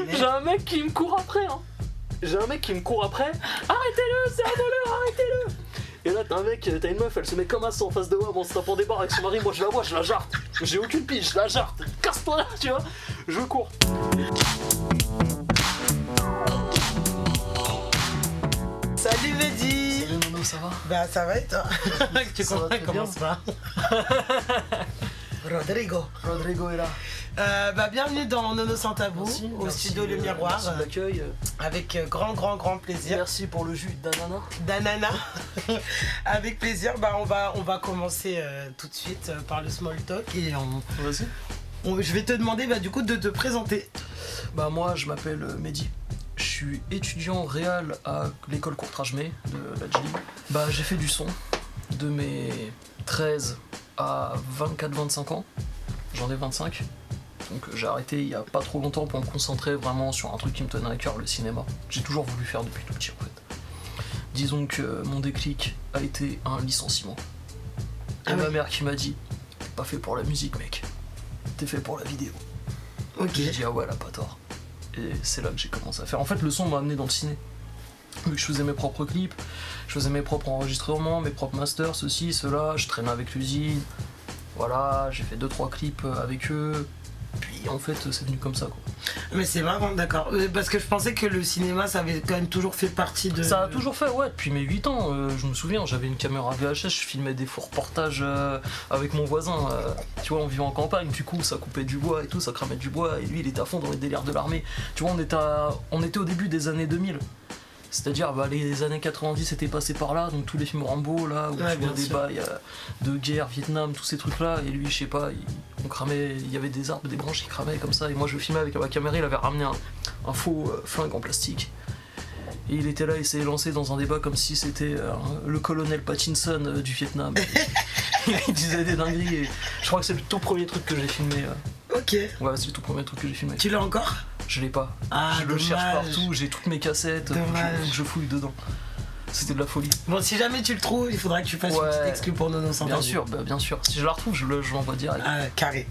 J'ai un mec qui me court après, hein. Arrêtez-le, c'est un voleur, arrêtez-le. Et là, t'as une meuf, elle se met comme ça en face de moi, bon, en se tapant des barres avec son mari. Moi, je la vois, je la jarte. J'ai aucune pige, je la jarte. Casse-toi là, tu vois. Je cours. Salut Mehdi. Salut Nono, ça va? Bah ça va et toi? Tu Ça va comprends très comment bien. ça va? Rodrigo est là. Bienvenue dans Nono sans tabou, Merci, studio Le Miroir, Merci de l'accueil. avec grand plaisir. Merci pour le jus d'ananas. D'ananas. Avec plaisir, on va commencer tout de suite par le small talk et Vas-y. je vais te demander du coup de te présenter. Bah moi je m'appelle Mehdi, je suis étudiant réal à l'école Courtrage-May de la GLI. Bah j'ai fait du son de mes 13 à 24-25 ans, j'en ai 25. Donc j'ai arrêté il y a pas trop longtemps pour me concentrer vraiment sur un truc qui me tenait à cœur, le cinéma. J'ai toujours voulu faire depuis tout petit en fait. Disons que mon déclic a été un licenciement. Et ma mère qui m'a dit « T'es pas fait pour la musique mec, t'es fait pour la vidéo ». Ok. J'ai dit ah ouais, elle a pas tort. Et c'est là que j'ai commencé à faire. En fait, le son m'a amené dans le ciné. Vu que je faisais mes propres clips, je faisais mes propres enregistrements, mes propres masters, ceci, cela, je traînais avec l'usine. Voilà, j'ai fait 2-3 clips avec eux. Puis en fait, c'est venu comme ça quoi. Mais c'est marrant, d'accord. Parce que je pensais que le cinéma, ça avait quand même toujours fait partie de... Ça a toujours fait, ouais, depuis mes 8 ans. Je me souviens, j'avais une caméra VHS, je filmais des faux reportages avec mon voisin. Tu vois, on vivait en campagne, du coup, ça coupait du bois et tout, ça cramait du bois. Et lui, il était à fond dans les délires de l'armée. Tu vois, on était au début des années 2000. C'est-à-dire, les années 90 étaient passés par là, donc tous les films Rambo, là, où tu vois des bails de guerre, Vietnam, tous ces trucs-là. Et lui, je sais pas, on cramait, il y avait des arbres, des branches qui cramaient comme ça. Et moi, je filmais avec ma caméra, il avait ramené un faux flingue en plastique. Et il était là, il s'est lancé dans un débat comme si c'était le colonel Pattinson du Vietnam. Il disait des dingueries et je crois que c'est le tout premier truc que j'ai filmé. Ok. Ouais, c'est le tout premier truc que j'ai filmé. Tu l'as encore? Je l'ai pas. Ah, je le cherche partout, j'ai toutes mes cassettes, faut que je fouille dedans. C'était de la folie. Bon, si jamais tu le trouves, il faudra que tu fasses une petite exclu pour Nono sans tabou. Bien sûr. Si je la retrouve, je l'envoie direct. Ah, carré.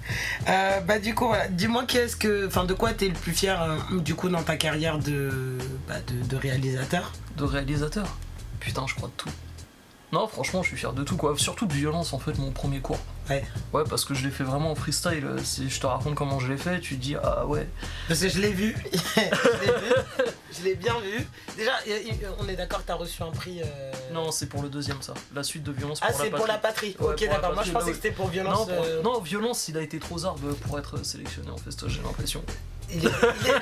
Du coup, voilà. Dis-moi de quoi t'es le plus fier du coup dans ta carrière de réalisateur? De réalisateur? Putain, je crois de tout. Non, franchement, je suis fier de tout quoi. Surtout de violence en fait, mon premier cours. Ouais. Ouais, parce que je l'ai fait vraiment en freestyle. Si je te raconte comment je l'ai fait, tu te dis ah ouais. Parce que je l'ai vu. Je l'ai bien vu. Déjà, on est d'accord que t'as reçu un prix. Non, c'est pour le deuxième ça. La suite de violence pour pour la la patrie. Pour la patrie. Ouais, ok, d'accord. Moi, je pensais que c'était pour violence. Non, violence, il a été trop zarbe pour être sélectionné en festoche, j'ai l'impression. Il est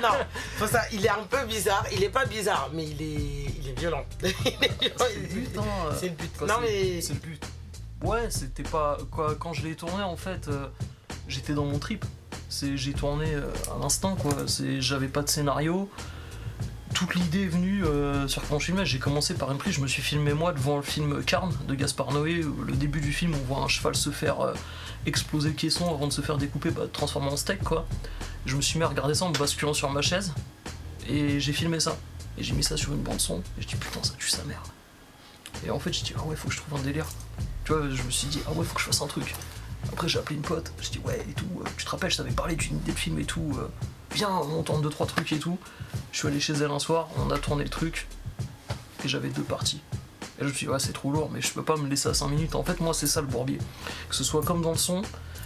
non, faut ça, il est un peu bizarre. Il est pas bizarre, mais il est violent. C'est le but, C'est le but. Quoi, c'est le but. Ouais, c'était pas quoi. Quand je l'ai tourné, en fait, j'étais dans mon trip. J'ai tourné à l'instant, quoi. J'avais pas de scénario. Toute l'idée est venue sur quand je filmais. J'ai commencé par une prise. Je me suis filmé moi devant le film Carne de Gaspard Noé. Le début du film, on voit un cheval se faire exploser le caisson avant de se faire découper, transformer en steak, quoi. Je me suis mis à regarder ça en me basculant sur ma chaise et j'ai filmé ça. Et j'ai mis ça sur une bande son et je dis putain ça tue sa mère. Et en fait j'ai dit ah ouais faut que je trouve un délire. Tu vois je me suis dit ah ouais faut que je fasse un truc. Après j'ai appelé une pote, je dis ouais et tout, tu te rappelles je t'avais parlé d'une idée de film et tout, viens on tente 2-3 trucs et tout. Je suis allé chez elle un soir, on a tourné le truc et j'avais 2 parties. Et je me suis dit ouais c'est trop lourd mais je peux pas me laisser à 5 minutes. En fait moi c'est ça le bourbier. Que ce soit comme dans le son.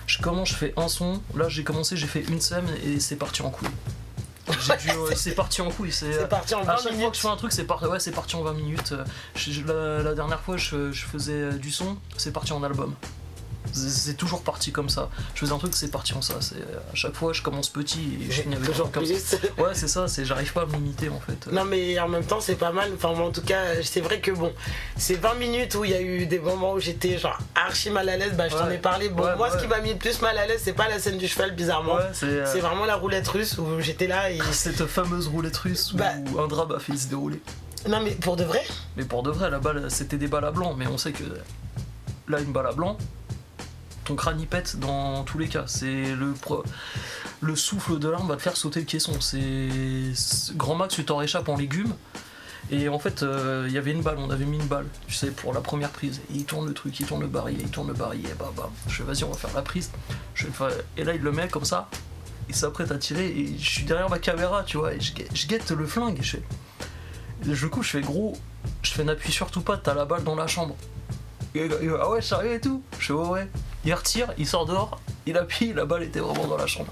Je fais un son, là j'ai fait une scène et c'est parti en couille. C'est parti en couille, c'est parti en 20 à chaque minutes. fois que je fais un truc, c'est parti en 20 minutes. La dernière fois je faisais du son, c'est parti en album. C'est toujours parti comme ça. Je faisais un truc, c'est parti en ça. À chaque fois, je commence petit et je finis avec toujours comme plus. ça. Ouais, c'est ça. J'arrive pas à me limiter en fait. Non, mais en même temps, c'est pas mal. Enfin, moi, en tout cas, c'est vrai que bon, c'est 20 minutes où il y a eu des moments où j'étais genre archi mal à l'aise. Je t'en ai parlé. Bon, moi, ce qui m'a mis le plus mal à l'aise, c'est pas la scène du cheval, bizarrement. Ouais, c'est vraiment la roulette russe où j'étais là et. Cette fameuse roulette russe où un drap a fait se dérouler. Non, mais pour de vrai. Mais pour de vrai, la balle, c'était des balles à blanc. Mais on sait que là, une balle à blanc. Ton crâne y pète dans tous les cas. C'est le souffle de l'arme va te faire sauter le caisson. C'est grand max, tu t'en réchappes en légumes. Et en fait, il y avait une balle, on avait mis une balle, tu sais, pour la première prise. Et il tourne le truc, il tourne le barillet, et bah. Je fais vas-y, on va faire la prise. Et là, il le met comme ça. il s'apprête à tirer et je suis derrière ma caméra, tu vois, et je guette le flingue et je fais gros, je fais n'appuie surtout pas, t'as la balle dans la chambre. Et il dit, ah ouais, sérieux et tout? Je fais ouais. Il retire, il sort dehors, il appuie, la balle était vraiment dans la chambre.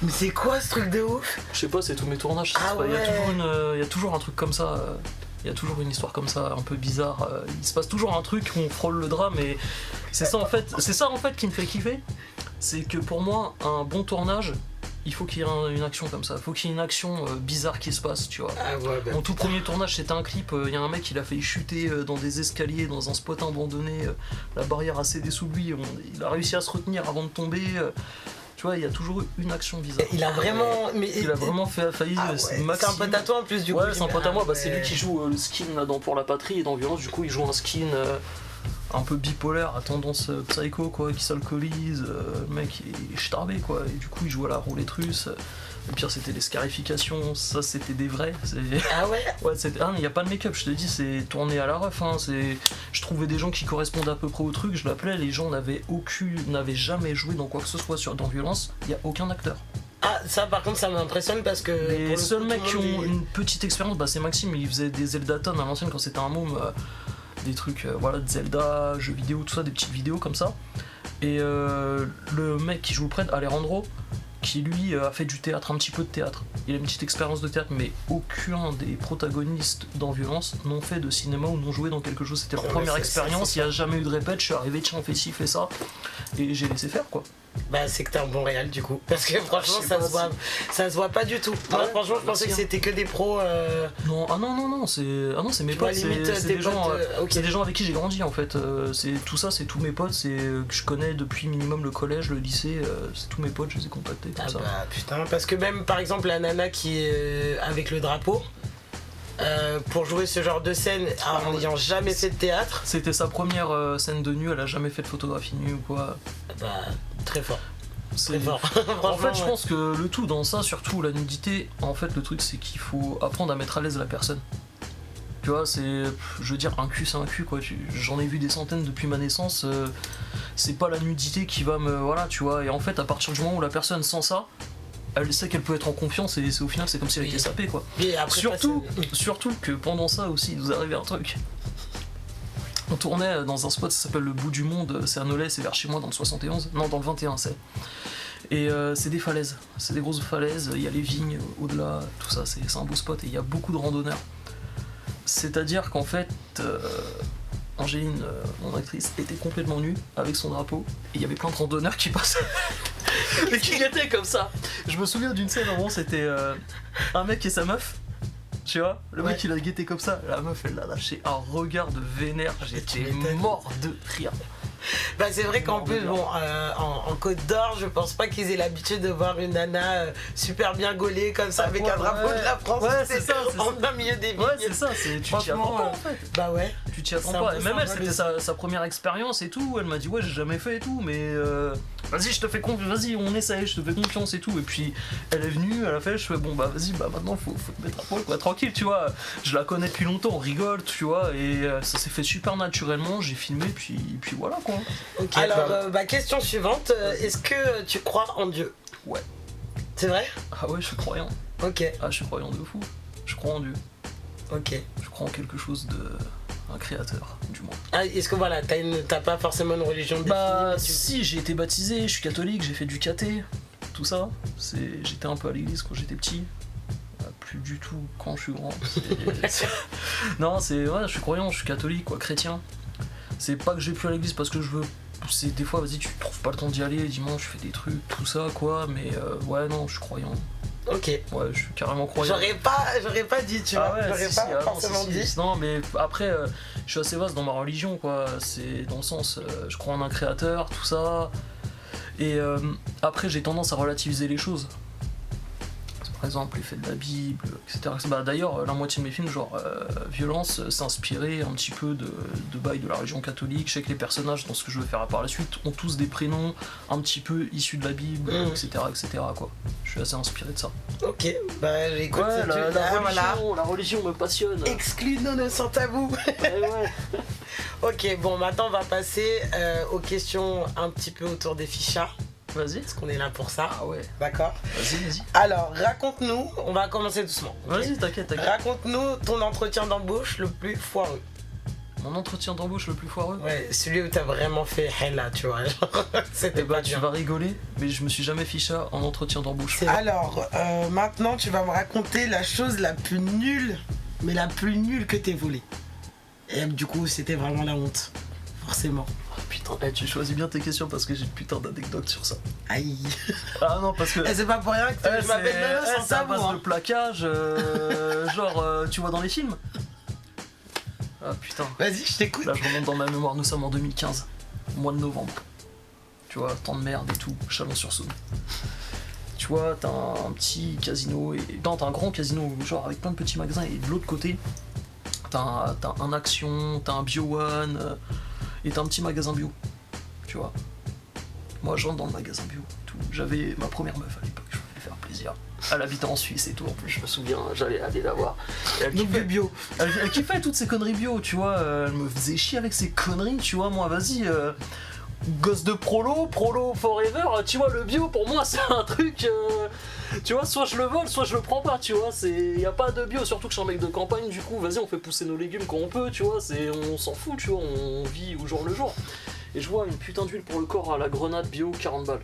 Mais c'est quoi ce truc de ouf? Je sais pas, c'est tous mes tournages. Il y a toujours un truc comme ça. Il y a toujours une histoire comme ça, un peu bizarre. Il se passe toujours un truc où on frôle le drame et c'est ça en fait qui me fait kiffer. C'est que pour moi, un bon tournage, il faut qu'il y ait une action comme ça. Il faut qu'il y ait une action bizarre qui se passe, tu vois. Mon tout premier tournage, c'était un clip. Il y a un mec, il a failli chuter dans des escaliers, dans un spot abandonné. La barrière a cédé sous lui. Il a réussi à se retenir avant de tomber. Tu vois, il y a toujours eu une action bizarre. Il a vraiment, failli. C'est un pote à toi en plus, du coup. Ouais, c'est un pote à moi. C'est lui qui joue le skin là, dans Pour la Patrie et dans Violence. Du coup, il joue un skin un peu bipolaire, à tendance psycho, quoi, qui s'alcoolise. Le mec il est starbé, quoi. Et du coup, il joue à la roulette russe. Le pire, c'était les scarifications. Ça, c'était des vrais. Ah ouais? Ouais, il n'y a pas de make-up, je te dis, c'est tourné à la ref. Hein. Je trouvais des gens qui correspondent à peu près au truc, je l'appelais, les gens n'avaient jamais joué dans quoi que ce soit dans Violence, il n'y a aucun acteur. Ah, ça par contre, ça m'impressionne parce que. Les seuls mecs qui ont une petite expérience, c'est Maxime, il faisait des Zeldaton à l'ancienne quand c'était un môme, des trucs de Zelda, jeux vidéo, tout ça, des petites vidéos comme ça. Et le mec qui joue le prêtre, Alejandro, qui lui a fait du théâtre, un petit peu de théâtre. Il a une petite expérience de théâtre, mais aucun des protagonistes dans Violence n'ont fait de cinéma ou n'ont joué dans quelque chose. C'était leur première expérience, il n'y a jamais eu de répète, je suis arrivé, tiens on fait ci, fais ça, et j'ai laissé faire quoi. Bah c'est que t'es un bon réal du coup, parce que franchement ça se voit pas du tout. Moi franchement je pensais que c'était que des pros. Non, c'est mes potes, c'est des gens avec qui j'ai grandi en fait. C'est tous mes potes, que je connais depuis minimum le collège, le lycée, c'est tous mes potes, je les ai contactés comme ça. Bah putain, parce que même par exemple la nana qui est avec le drapeau, pour jouer ce genre de scène en n'ayant jamais fait de théâtre. C'était sa première scène de nu, elle a jamais fait de photographie nue ou quoi. Bah très fort. Très fort. En fait, je pense que le tout dans ça, surtout la nudité, en fait, le truc c'est qu'il faut apprendre à mettre à l'aise la personne. Tu vois, je veux dire, un cul c'est un cul quoi. J'en ai vu des centaines depuis ma naissance. C'est pas la nudité qui va me. Voilà, tu vois. Et en fait, à partir du moment où la personne sent ça, elle sait qu'elle peut être en confiance et au final c'est comme si elle était sapée quoi. Et après, surtout que pendant ça aussi il nous arrivait un truc. On tournait dans un spot, ça s'appelle le bout du monde, c'est à Nolay, c'est vers chez moi dans le 71, non dans le 21 c'est. Et c'est des falaises, c'est des grosses falaises, il y a les vignes au-delà, tout ça, c'est un beau spot et il y a beaucoup de randonneurs. C'est-à-dire qu'en fait, Angéline, mon actrice, était complètement nue avec son drapeau et il y avait plein de randonneurs qui passaient et qui étaient comme ça. Je me souviens d'une scène où c'était un mec et sa meuf. Tu vois, le mec il a guetté comme ça, la meuf elle l'a lâché un regard de vénère, j'étais mort de rire. Bah c'est vrai qu'en plus en Côte d'Or je pense pas qu'ils aient l'habitude de voir une nana super bien gaulée comme ça avec un drapeau de la France en plein milieu des vignes. Ouais c'est ça, tu t'y attends pas en fait. Bah ouais. Tu t'y attends pas. Et même elle c'était sa première expérience et tout, elle m'a dit ouais j'ai jamais fait et tout mais vas-y je te fais confiance, vas-y on essaye, je te fais confiance et tout. Et puis elle est venue, elle a fait, je fais bon bah vas-y bah maintenant faut te mettre à poil quoi, tranquille tu vois. Je la connais depuis longtemps, on rigole tu vois et ça s'est fait super naturellement, j'ai filmé puis voilà quoi. Okay, alors, question suivante, est-ce que tu crois en Dieu? Ouais. C'est vrai? Ah ouais, je suis croyant. Ok. Ah, je suis croyant de fou. Je crois en Dieu. Ok. Je crois en quelque chose un créateur, du moins. Ah, est-ce que voilà, t'as pas forcément une religion définie? Bah, si, j'ai été baptisé, je suis catholique, j'ai fait du caté, tout ça. J'étais un peu à l'église quand j'étais petit. Plus du tout quand je suis grand. Non, ouais, je suis croyant, je suis catholique, quoi, chrétien. C'est pas que j'ai plus à l'église parce que je veux. C'est des fois, vas-y, tu trouves pas le temps d'y aller, dimanche, je fais des trucs, tout ça, quoi, mais ouais, non, je suis croyant. Ok. Ouais, je suis carrément croyant. J'aurais pas dit, tu vois. Ouais, j'aurais pas forcément dit. Non, mais après, je suis assez vaste dans ma religion, quoi. C'est dans le sens, je crois en un créateur, tout ça. Et après, j'ai tendance à relativiser les choses. Par exemple, les faits de la Bible, etc. Bah, d'ailleurs, la moitié de mes films, genre Violence, s'inspirait un petit peu de bail de la religion catholique. Je sais que les personnages, dans ce que je veux faire par la suite, ont tous des prénoms un petit peu issus de la Bible, etc., quoi. Je suis assez inspiré de ça. Ok, bah écoute, ouais, la religion me passionne. Exclu-nous sans tabou. Ouais. Ok, bon, maintenant on va passer aux questions un petit peu autour des fichas. Vas-y. Parce qu'on est là pour ça. Ah ouais. D'accord. Vas-y. Alors, raconte-nous, on va commencer doucement. Vas-y, t'inquiète. Raconte-nous ton entretien d'embauche le plus foireux. Mon entretien d'embauche le plus foireux? Ouais, celui où t'as vraiment fait hella, tu vois. C'était pas tu vas rigoler, mais je me suis jamais fiché en entretien d'embauche. Alors, maintenant, tu vas me raconter la chose la plus nulle, mais la plus nulle que t'aies volée. Et du coup, c'était vraiment la honte. Forcément. Oh, putain, tu choisis bien tes questions parce que j'ai une putain d'anecdote sur ça. Aïe. Ah non, parce que. C'est pas pour rien que je m'appelle Nana sans c'est à savoir. base de plaquage, genre, tu vois dans les films. Ah putain. Vas-y, je t'écoute. Là, je remonte dans ma mémoire, nous sommes en 2015, mois de novembre. Tu vois, temps de merde et tout, Chalon-sur-Saône. Tu vois, t'as un petit casino, non, t'as un grand casino, genre avec plein de petits magasins, et de l'autre côté, t'as un Action, t'as un Bio One, et t'as un petit magasin bio. Tu vois. Moi, je rentre dans le magasin bio, tout. J'avais ma première meuf à l'époque, je voulais lui faire plaisir. Elle habitait en Suisse et tout, en plus, je me souviens, j'allais aller la voir. Elle kiffait bio. Elle kiffait toutes ces conneries bio, tu vois. Elle me faisait chier avec ces conneries, tu vois. Moi, vas-y, gosse de prolo forever, tu vois. Le bio, pour moi, c'est un truc. Tu vois, soit je le vole, soit je le prends pas, tu vois. Y a pas de bio, surtout que je suis un mec de campagne, du coup, vas-y, on fait pousser nos légumes quand on peut, tu vois. On s'en fout, tu vois, on vit au jour le jour. Et je vois une putain d'huile pour le corps à la grenade bio, 40 balles.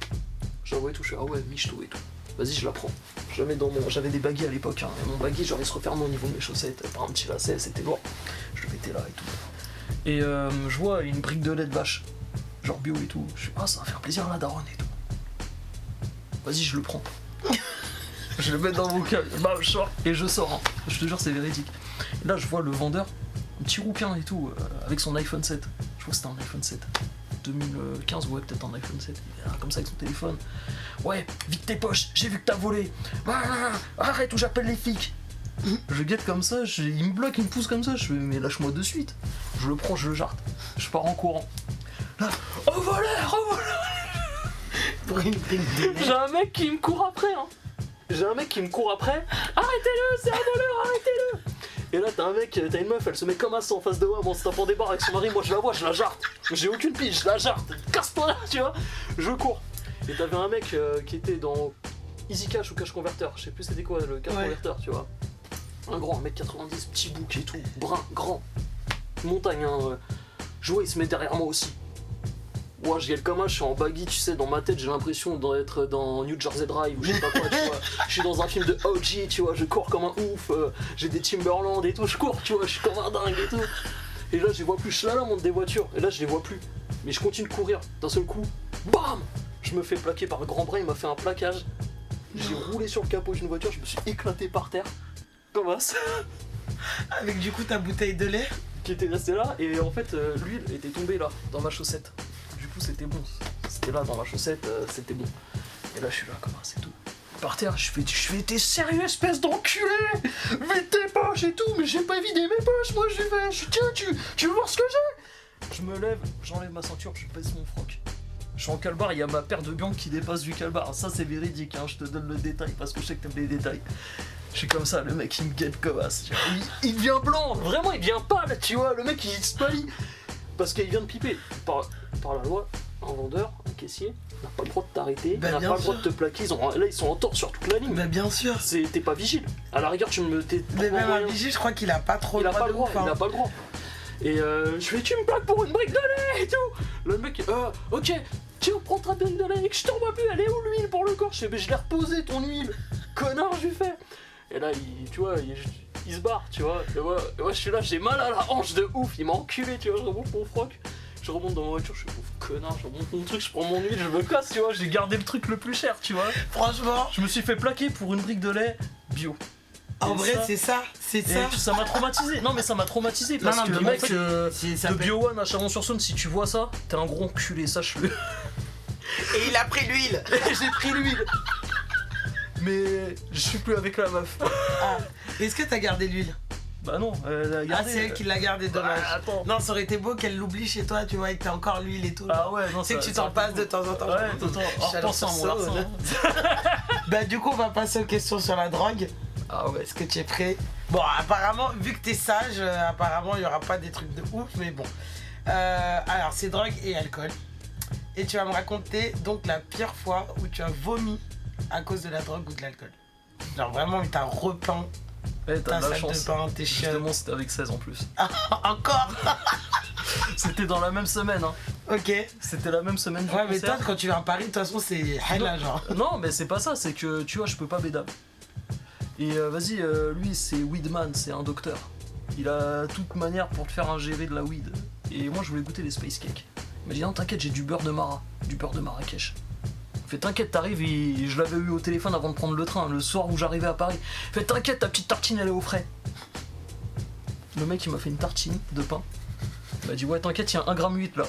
J'avoue et tout, je fais, ah ouais, michto et tout. Vas-y, je la prends. J'avais des baguilles à l'époque, hein. Et mon baguille, genre, il se referme au niveau de mes chaussettes par un petit lacet, c'était lourd. Je le mettais là et tout. Et je vois une brique de lait de vache, genre bio et tout. Je fais, ah, ça va faire plaisir à la daronne et tout. Vas-y, je le prends. Je le mets dans mon cœur, bah, je sors et je sors. Hein. Je te jure, c'est véridique. Et là, je vois le vendeur, un petit rouquin et tout, avec son iPhone 7. Je crois que c'était un iPhone 7. 2015, ouais, peut-être un iPhone 7, comme ça avec son téléphone. Ouais, vite tes poches, j'ai vu que t'as volé. Arrête ou j'appelle les flics. Je guette comme ça, il me bloque, il me pousse comme ça, je fais mais lâche-moi de suite. Je le prends, je le jarte. Je pars en courant. Là, oh voleur. J'ai un mec qui me court après, hein. Arrêtez-le, c'est un voleur, arrêtez-le. Et là, t'as une meuf, elle se met comme ça en face de moi, en se tapant des barres avec son mari. Moi, je la vois, je la jarte. J'ai aucune pige, je la jarte. Casse-toi là, tu vois. Je cours. Et t'avais un mec qui était dans Easy Cash ou Cash Converter. Je sais plus c'était quoi le Cash Converter, tu vois. Un grand, 1m90, petit bouc et tout, brun, grand. Montagne, hein. Je vois, il se met derrière moi aussi. Moi, je gueule comme un, je suis en baggy, tu sais, dans ma tête, j'ai l'impression d'être dans New Jersey Drive ou je sais pas quoi, tu vois. Je suis dans un film de OG, tu vois, je cours comme un ouf, j'ai des Timberland et tout, je cours, tu vois, je suis comme un dingue et tout. Et là, je les vois plus, je suis là, monte des voitures, et là, je les vois plus. Mais je continue de courir, d'un seul coup, BAM! Je me fais plaquer par le grand bras, il m'a fait un plaquage. J'ai roulé sur le capot d'une voiture, je me suis éclaté par terre. Comme ça. Avec du coup ta bouteille de lait qui était restée là, et en fait, l'huile était tombée là, dans ma chaussette. Du coup c'était bon, c'était là dans ma chaussette, c'était bon. Et là je suis là comme ça, c'est tout. Par terre, je fais t'es sérieux espèce d'enculé? Vide tes poches et tout, mais j'ai pas vidé mes poches, moi j'ai fait, tiens tu veux voir ce que j'ai? Je me lève, j'enlève ma ceinture, je baisse mon froc. Je suis en calbar, il y a ma paire de bianques qui dépasse du calbar. Ça c'est véridique, hein, je te donne le détail parce que je sais que t'aimes les détails. Je suis comme ça, le mec il me guette comme as. Il devient blanc, vraiment il devient pâle, tu vois, le mec il se pâlit. Parce qu'il vient de piper. Par la loi, un vendeur, un caissier, n'a pas le droit de t'arrêter, n'a pas le droit de te plaquer. Là ils sont en tort sur toute la ligne. Bah bien sûr. T'es pas vigile. À la rigueur tu me... Mais même un vigile, je crois qu'il a pas trop le droit de ouf. Il a pas le droit. Et je fais tu me plaques pour une brique de lait et tout. Le mec, ok, tiens prends ta brique de lait, je t'en vois plus, elle est où l'huile pour le corps? Je fais mais je l'ai reposée ton huile. Connard je lui fais. Et là tu vois, il se barre, tu vois. Et moi je suis là, j'ai mal à la hanche de ouf, il m'a enculé, tu vois, je remonte mon froc. Je remonte dans ma voiture, je suis ouf connard, je remonte mon truc, je prends mon huile, je me casse, tu vois, j'ai gardé le truc le plus cher, tu vois. Franchement, je me suis fait plaquer pour une brique de lait bio. En vrai, c'est ça. Ça m'a traumatisé. Non, mais ça m'a traumatisé parce que le mec de Bio One à Chalon-sur-Saône, si tu vois ça, t'es un gros enculé, sache-le. Et il a pris l'huile. J'ai pris l'huile. Mais je suis plus avec la meuf. Ah. Est-ce que t'as gardé l'huile? Bah non, elle a gardé. Ah, c'est elle qui l'a gardé, dommage. Attends. Non, ça aurait été beau qu'elle l'oublie chez toi, tu vois, et que t'as encore l'huile et tout. Ah ouais, non, c'est que tu t'en passes de temps en temps. Ouais, tout le temps. En repensant mon larcin. Bah, du coup, on va passer aux questions sur la drogue. Ah ouais. Est-ce que tu es prêt? Bon, apparemment, vu que t'es sage, apparemment, il y aura pas des trucs de ouf, mais bon. Alors, c'est drogue et alcool. Et tu vas me raconter donc la pire fois où tu as vomi à cause de la drogue ou de l'alcool. Genre vraiment, il t'a repeint t'as ta de la salle chance. de bain, tes chiottes. Justement, c'était avec 16 en plus. Encore. C'était dans la même semaine, hein. Ok. C'était la même semaine du Ouais, mais concert. toi, quand tu viens à Paris, de toute façon, c'est hella, genre. Non, mais c'est pas ça, c'est que tu vois, je peux pas bédame. Et vas-y, lui, c'est Weedman, c'est un docteur. Il a toute manière pour te faire ingérer de la weed. Et moi, je voulais goûter les space cakes. Il m'a dit non, t'inquiète, j'ai du beurre de Marrakech. Fait t'inquiète, t'arrives, je l'avais eu au téléphone avant de prendre le train, le soir où j'arrivais à Paris. Fait t'inquiète, ta petite tartine elle est au frais. Le mec il m'a fait une tartine de pain. Il m'a dit ouais t'inquiète, il y a 1,8 g là.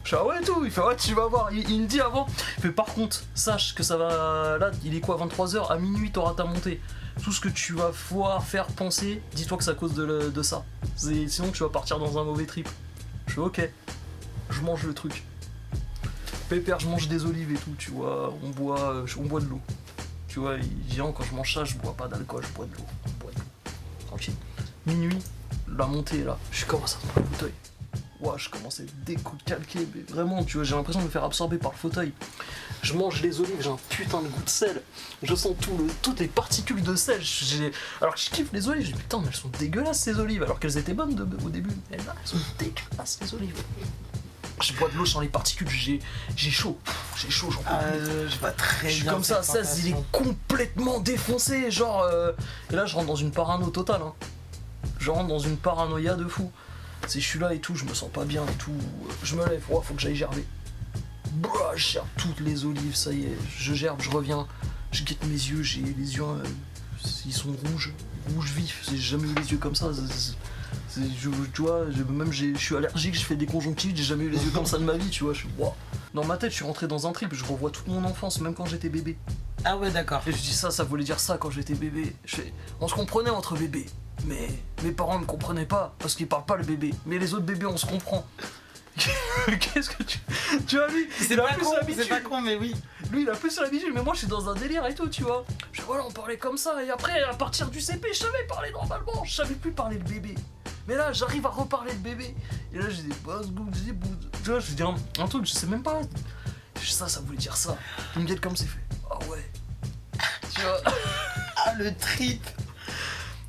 Je fais ah ouais et tout, il fait ouais tu vas voir, il me dit avant. Il fait par contre, sache que ça va, là il est quoi 23h, à minuit t'auras ta montée. Tout ce que tu vas pouvoir faire penser, dis-toi que c'est à cause de ça. Sinon tu vas partir dans un mauvais trip. Je fais ok, je mange le truc. Pépère, je mange des olives et tout, tu vois, on boit de l'eau. Tu vois, il dit quand je mange ça, je bois pas d'alcool, je bois de l'eau. Tranquille. Minuit, la montée est là, je commence à prendre le fauteuil. Ouah, je commence à décalquer, mais vraiment, tu vois, j'ai l'impression de me faire absorber par le fauteuil. Je mange les olives, j'ai un putain de goût de sel. Je sens toutes les particules de sel. Alors que je kiffe les olives, je dis putain, mais elles sont dégueulasses ces olives, alors qu'elles étaient bonnes au début. Et là, elles sont dégueulasses les olives. Je bois de l'eau, je sens les particules, j'ai chaud, j'en peux plus. Je vois très bien. Je suis comme ça à 16, il est complètement défoncé, genre. Et là, je rentre dans une parano totale. Hein. Je rentre dans une paranoïa de fou. Je suis là et tout, je me sens pas bien et tout. Je me lève, faut que j'aille gerber. Je gerbe toutes les olives, ça y est, je gerbe, je reviens. Je guette mes yeux, j'ai les yeux, ils sont rouges vifs. J'ai jamais eu les yeux comme ça. Tu vois, je suis allergique, je fais des conjonctivites, j'ai jamais eu les yeux comme ça de ma vie, tu vois. Wow. Dans ma tête, je suis rentré dans un trip, je revois toute mon enfance, même quand j'étais bébé. Ah ouais, d'accord. Et je dis ça voulait dire ça quand j'étais bébé. On se comprenait entre bébés, mais mes parents me comprenaient pas, parce qu'ils parlent pas le bébé. Mais les autres bébés, on se comprend. Qu'est-ce que tu vois, lui, c'est pas con, mais oui. Lui, il a plus l'habitude, mais moi, je suis dans un délire et tout, tu vois. Voilà, on parlait comme ça, et après, à partir du CP, je savais parler normalement, je savais plus parler le bébé. Mais là, j'arrive à reparler le bébé. Et là, j'ai des bosses, tu vois, je dis un truc, je sais même pas. Ça voulait dire ça. Il me guette comme c'est fait. Ah ouais. Tu vois. Ah, le trip.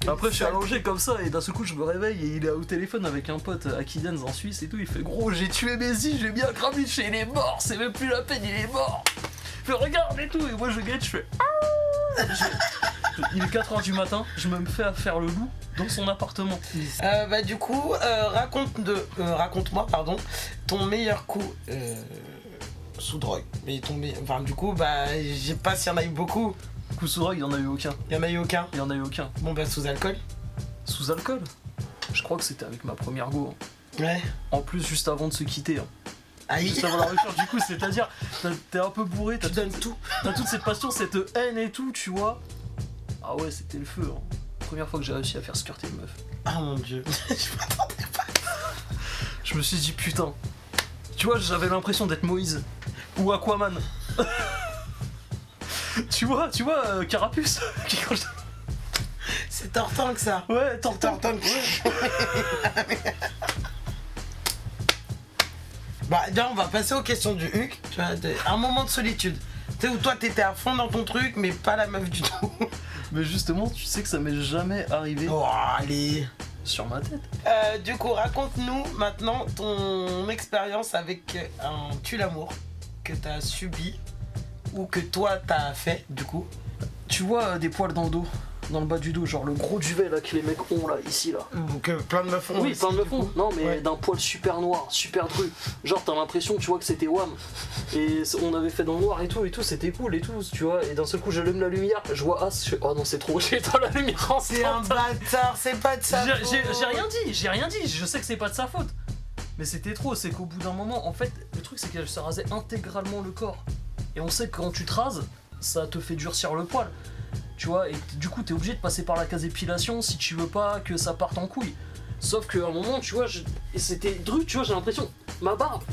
Après, je suis allongé comme ça, et d'un seul coup, je me réveille, et il est au téléphone avec un pote à Kidens en Suisse et tout. Il fait gros, j'ai tué Messi, j'ai bien cramé, il est mort, c'est même plus la peine, il est mort. Il fait regarde et tout, et moi je guette, je fais. Il est 4h du matin, je me fais à faire le loup dans son appartement. Du coup, raconte-moi ton meilleur coup sous drogue. Mais du coup, je sais pas s'il y en a eu beaucoup. Coup sous drogue, il y en a eu aucun. Il y en a eu aucun. Il y en a eu aucun. Bon sous alcool. Sous alcool. Je crois que c'était avec ma première go. Hein. Ouais. En plus, juste avant de se quitter. Hein. Aïe. Juste avant la rupture, du coup, c'est-à-dire, t'es un peu bourré, tu donnes tout. T'as toute cette passion, cette haine et tout, tu vois. Ah ouais, c'était le feu. Hein. Première fois que j'ai réussi à faire squirter une meuf. Ah mon dieu. Je m'attendais pas. Je me suis dit putain. Tu vois, j'avais l'impression d'être Moïse ou Aquaman. tu vois, Carapuce. C'est Tortank que ça. Ouais, Tortank. Là, on va passer aux questions du Huc. Tu vois, un moment de solitude. Tu sais, où toi t'étais à fond dans ton truc, mais pas la meuf du tout. Mais justement, tu sais que ça m'est jamais arrivé. Oh, allez. Sur ma tête. Du coup, raconte-nous maintenant ton expérience avec un tue-l'amour que t'as subi ou que toi t'as fait, du coup. Tu vois des poils dans le dos, dans le bas du dos, genre le gros duvet là que les mecs ont là, ici là. Que plein de meufs ont. Oui, plein de meufs ont. Non, mais ouais. d'un poil super noir, super dru. Genre t'as l'impression, tu vois, que c'était Wham. Et on avait fait dans le noir et tout, c'était cool et tout, tu vois. Et d'un seul coup, j'allume la lumière, je vois As, je fais oh non, c'est trop, j'éteins la lumière en c'est un bâtard, c'est pas de sa faute. J'ai rien dit, je sais que c'est pas de sa faute. Mais c'était trop, c'est qu'au bout d'un moment, en fait, le truc c'est qu'elle se rasait intégralement le corps. Et on sait que quand tu te rases, ça te fait durcir le poil. Tu vois, et du coup t'es obligé de passer par la case épilation si tu veux pas que ça parte en couille. Sauf qu'à un moment, tu vois, et c'était dru, tu vois, j'ai l'impression, ma barbe.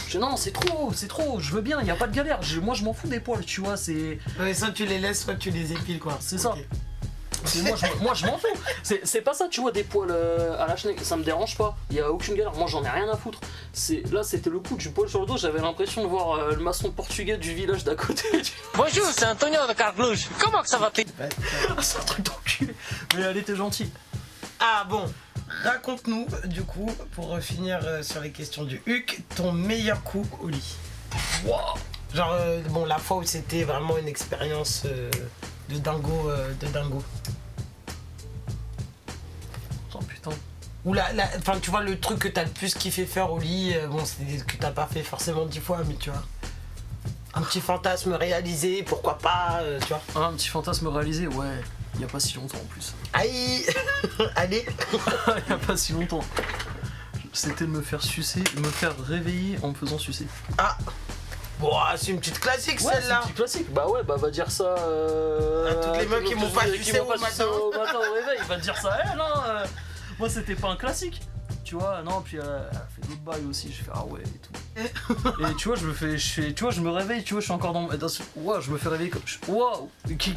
Je dis non, c'est trop, je veux bien, y a pas de galère. Moi je m'en fous des poils, tu vois, c'est. Ouais, soit tu les laisses, soit tu les épiles quoi. C'est ça. Moi je m'en fous. C'est pas ça, tu vois, des poils à la chenille, ça me dérange pas. Il y a aucune galère, moi j'en ai rien à foutre. Là c'était le coup du poil sur le dos, j'avais l'impression de voir le maçon portugais du village d'à côté. Bonjour, c'est Antonio de Cargluche. Comment que ça va? C'est un truc d'enculé. Mais elle était gentille. Ah bon, raconte-nous du coup, pour finir sur les questions du HUC, ton meilleur coup au lit. Wow. Genre, bon, la fois où c'était vraiment une expérience de dingo. Oh putain. Ou enfin, tu vois, le truc que t'as le plus kiffé faire au lit, bon, c'est que t'as pas fait forcément 10 fois, mais tu vois. Un petit fantasme réalisé, pourquoi pas, tu vois. Ah, un petit fantasme réalisé, ouais. Il y a pas si longtemps en plus. Aïe. Allez. Il y a pas si longtemps. C'était de me faire sucer, me faire réveiller en me faisant sucer. Ah. Bon, c'est une petite classique Ouais, celle-là. c'est une petite classique. Bah ouais, bah va dire ça à toutes les meufs qui m'ont pas sucé au matin au réveil, va dire ça à elle, hein. Moi c'était pas un classique. Tu vois, non, puis elle fait d'autres bails aussi, je fais ah ouais et tout. Et tu vois, je me réveille, tu vois, je suis encore dans wow, je me fais réveiller comme waouh,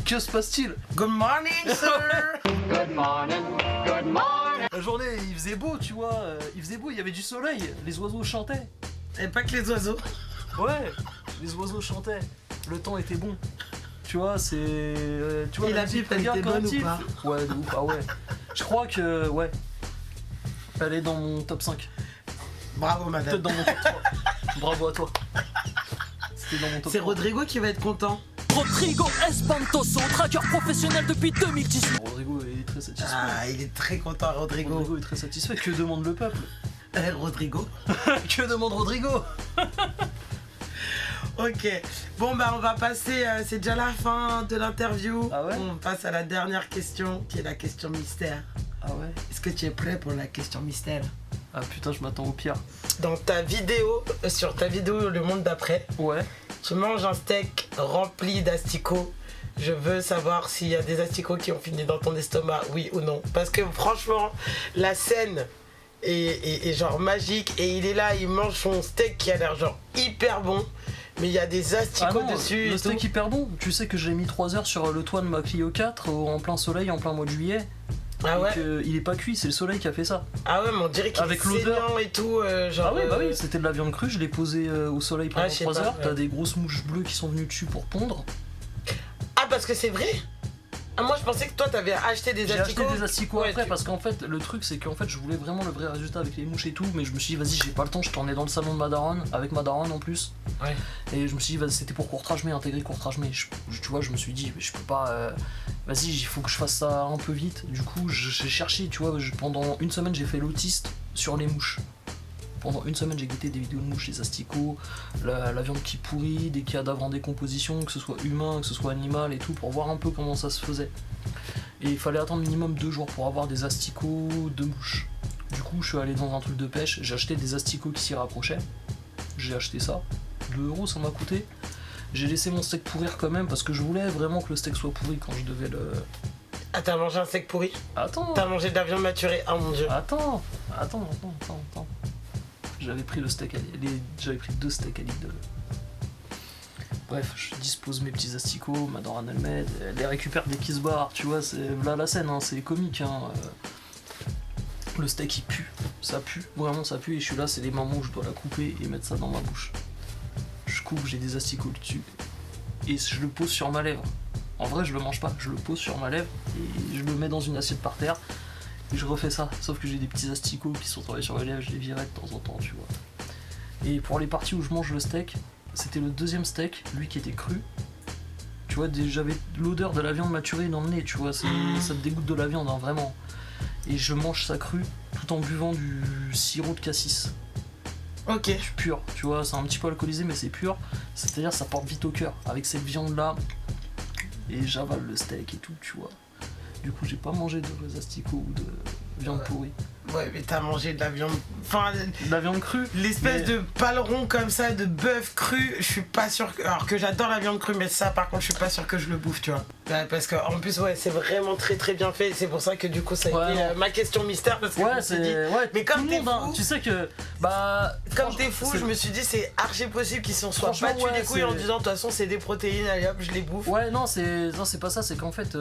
que se passe-t-il? Good morning, sir. Good morning, good morning. La journée, il faisait beau, tu vois, il y avait du soleil, les oiseaux chantaient. Et pas que les oiseaux. Ouais, les oiseaux chantaient, le temps était bon. Tu vois, c'est. Tu vois, et la pipe, elle était bonne ou pas? Ouais, de ouf, ah ouais. Je crois que, ouais. Elle est dans mon top 5. Bravo, madame. Peut-être dans mon top 3. Bravo à toi. C'était dans mon top 3. C'est Rodrigo qui va être content. Rodrigo Espantoso, traqueur professionnel depuis 2018. Rodrigo est très satisfait. Ah, il est très content, Rodrigo. Rodrigo est très satisfait. Que demande le peuple? Rodrigo. Que demande Rodrigo? Ok, bon bah on va passer, c'est déjà la fin de l'interview. Ah ouais? On passe à la dernière question qui est la question mystère. Ah ouais? Est-ce que tu es prêt pour la question mystère? Ah putain, je m'attends au pire. Dans ta vidéo, sur ta vidéo Le Monde d'après, Ouais. tu manges un steak rempli d'asticots. Je veux savoir s'il y a des asticots qui ont fini dans ton estomac, oui ou non. Parce que franchement, la scène est genre magique et il est là, il mange son steak qui a l'air genre hyper bon. Mais il y a des asticots dessus. Le steak hyper bon. Tu sais que j'ai mis 3 heures sur le toit de ma Clio 4 en plein soleil, en plein mois de juillet. Ah ouais? Il est pas cuit, c'est le soleil qui a fait ça. Ah ouais, mais on dirait qu'il est saignant et tout. Genre, ah oui, bah oui, c'était de la viande crue, je l'ai posé au soleil pendant 3 heures. Ouais. T'as des grosses mouches bleues qui sont venues dessus pour pondre. Ah, parce que c'est vrai? Ah, moi je pensais que toi t'avais acheté des asticots. J'ai acheté des asticots après parce qu'en fait le truc c'est qu'en fait je voulais vraiment le vrai résultat avec les mouches et tout, mais je me suis dit vas-y j'ai pas le temps, je tournais dans le salon de ma daronne avec ma daronne en plus. Ouais. Et je me suis dit vas-y c'était pour courtrage mais intégrer courtrage mais tu vois je me suis dit je peux pas vas-y il faut que je fasse ça un peu vite. Du coup j'ai cherché tu vois pendant une semaine j'ai fait l'autiste sur les mouches. Pendant une semaine, j'ai guetté des vidéos de mouches, des asticots, la viande qui pourrit, des cadavres en décomposition, que ce soit humain, que ce soit animal et tout, pour voir un peu comment ça se faisait. Et il fallait attendre minimum 2 jours pour avoir des asticots de mouches. Du coup, je suis allé dans un truc de pêche, j'ai acheté des asticots qui s'y rapprochaient. J'ai acheté ça, 2 € ça m'a coûté. J'ai laissé mon steak pourrir quand même parce que je voulais vraiment que le steak soit pourri quand je devais le... Ah, t'as mangé un steak pourri? Attends. T'as mangé de la viande maturée? Oh mon dieu. Attends. J'avais pris le steak j'avais pris 2 steaks à l'idole. Bref, je dispose mes petits asticots, ma daronne elle m'aide, elle les récupère dès qu'ils se barrent, tu vois, c'est là la scène, hein, c'est comique. Hein. Le steak il pue, ça pue, vraiment ça pue, et je suis là, c'est les moments où je dois la couper et mettre ça dans ma bouche. Je coupe, j'ai des asticots dessus, et je le pose sur ma lèvre. En vrai, je le mange pas, je le pose sur ma lèvre, et je le mets dans une assiette par terre. Et je refais ça, sauf que j'ai des petits asticots qui sont tombés sur les lèvres, je les virais de temps en temps, tu vois. Et pour les parties où je mange le steak, c'était le 2e steak, lui qui était cru. Tu vois, j'avais l'odeur de la viande maturée dans le nez, tu vois, ça te dégoûte de la viande, hein, vraiment. Et je mange ça cru, tout en buvant du sirop de cassis. Ok. Pur, tu vois, c'est un petit peu alcoolisé, mais c'est pur. C'est-à-dire, ça porte vite au cœur, avec cette viande-là. Et j'avale le steak et tout, tu vois. Du coup, j'ai pas mangé de asticots ou de viande pourrie. Ouais, mais t'as mangé de la viande. Enfin, de la viande crue. L'espèce de paleron comme ça, de bœuf cru, je suis pas sûr. Alors que j'adore la viande crue, mais ça, par contre, je suis pas sûr que je le bouffe, tu vois. Ouais, parce qu'en plus, ouais, c'est vraiment très très bien fait. C'est pour ça que du coup, ça a été ma question mystère. Parce que je me suis dit. Ouais, mais comme t'es fou, hein, tu sais que. Bah. Comme t'es fou, je me suis dit, c'est archi possible qu'ils s'en soient battus les couilles en disant, de toute façon, c'est des protéines, allez hop, je les bouffe. Ouais, non, c'est pas ça, c'est qu'en fait.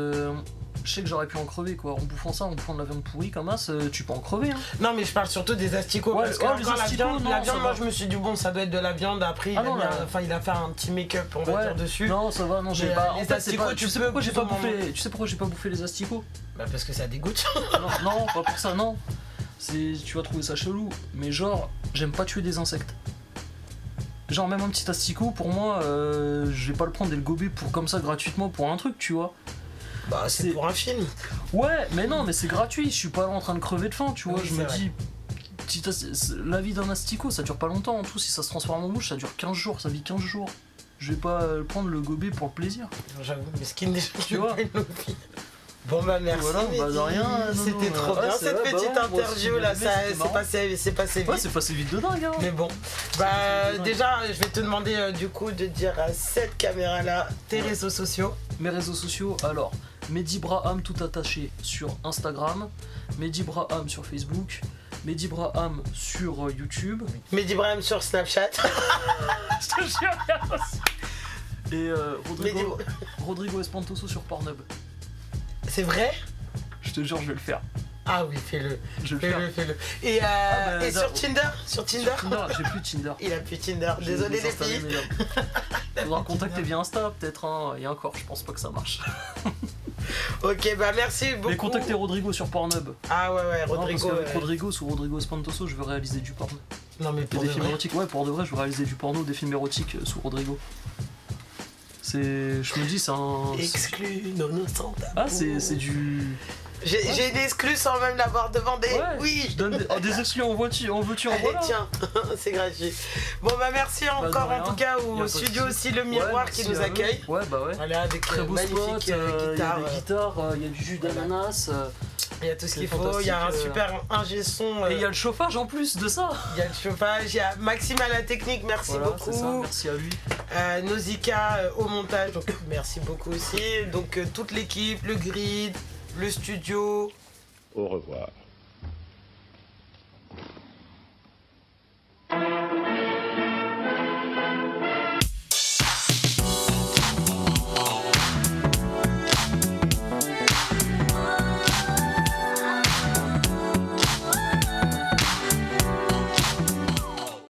je sais que j'aurais pu en crever quoi. En bouffant ça, en bouffant de la viande pourrie comme ça, tu peux en crever. Hein. Non, mais je parle surtout des asticots. Ouais, parce que les encore asticots, non, la viande ça moi va. je me suis dit, bon, ça doit être de la viande. Après, il, Ah non, il a fait un petit make-up, on va dire, dessus. Non, ça va, non, j'ai Mais, pas. les En fait, c'est asticots, pas. tu Tu sais peux pourquoi j'ai pas plus ou moins bouffé. Tu sais pourquoi j'ai pas bouffé les asticots? Bah, parce que ça dégoûte. Non, pas pour ça, non. Tu vas trouver ça chelou, mais genre, j'aime pas tuer des insectes. Genre, même un petit asticot, pour moi, je vais pas le prendre et le gober pour comme ça gratuitement pour un truc, tu vois. Bah, c'est pour un film. Ouais, mais non, mais c'est gratuit, je suis pas là en train de crever de faim, tu vois. Oui, je me c'est dis, la vie d'un asticot, ça dure pas longtemps en tout. Si ça se transforme en mouche, ça dure 15 jours, ça vit 15 jours. Je vais pas prendre le gober pour le plaisir. J'avoue, mais skin des gens Tu vois. Bon bah merci, Voilà, bah, de rien, non, c'était non, trop ouais, bien c'est cette vrai, bah petite ouais, moi aussi, interview j'ai là, aimé, ça c'était c'est marrant. passé vite. Ouais, c'est passé vite dedans, gars. Mais bon, bah déjà je vais te demander du coup de dire à cette caméra là tes réseaux sociaux. Mes réseaux sociaux, alors, Mehdi Braham tout attaché sur Instagram, Mehdi Braham sur Facebook, Mehdi Braham sur YouTube. Mehdi Braham sur Snapchat. Je te jure, il y a aussi. Et Mehdi- Rodrigo Espantoso sur Pornhub. C'est vrai? Je te jure, je vais le faire. Ah oui, fais-le. Je vais le faire. Fais-le. Et, bah, et sur Tinder? Sur Tinder? Tinder, j'ai plus Tinder. Il a plus Tinder. Désolé les désinstallé, filles. mais faudra contacter via Insta peut-être, hein. Et encore, je pense pas que ça marche. Ok, bah merci beaucoup. Mais contactez Rodrigo sur Pornhub. Ah ouais, Non, parce Rodrigo. qu'avec Rodrigo, sous Rodrigo Espantoso, je veux réaliser du porno. Non mais Et pour des de films vrai. érotiques, ouais, pour de vrai, je veux réaliser du porno, des films érotiques sous Rodrigo. Je me dis, c'est un. Exclu, non, sans tabou. Ah, c'est du. J'ai une exclue sans même l'avoir demandé. Ouais, Oui. Je donne des exclus en voiture, en Allez, voilà. tiens, c'est gratuit. Bon bah merci encore de rien. en tout cas Y a au pas de studio souci. aussi le miroir Ouais, qui merci nous à eux. accueille. Ouais, bah ouais. Voilà avec Très beau magnifique spot, il y a guitare. des guitares, il y a du jus d'ananas, Il y a tout ce c'est qu'il faut. Il y a un fantastique, super ingé son. et il y a le chauffage en plus de ça. Il y a le chauffage. Il y a Maxime à la technique. Merci Voilà, c'est ça, beaucoup. merci à lui. Nausicaa au montage. Donc merci beaucoup aussi. Donc toute l'équipe, le grid, le studio. Au revoir.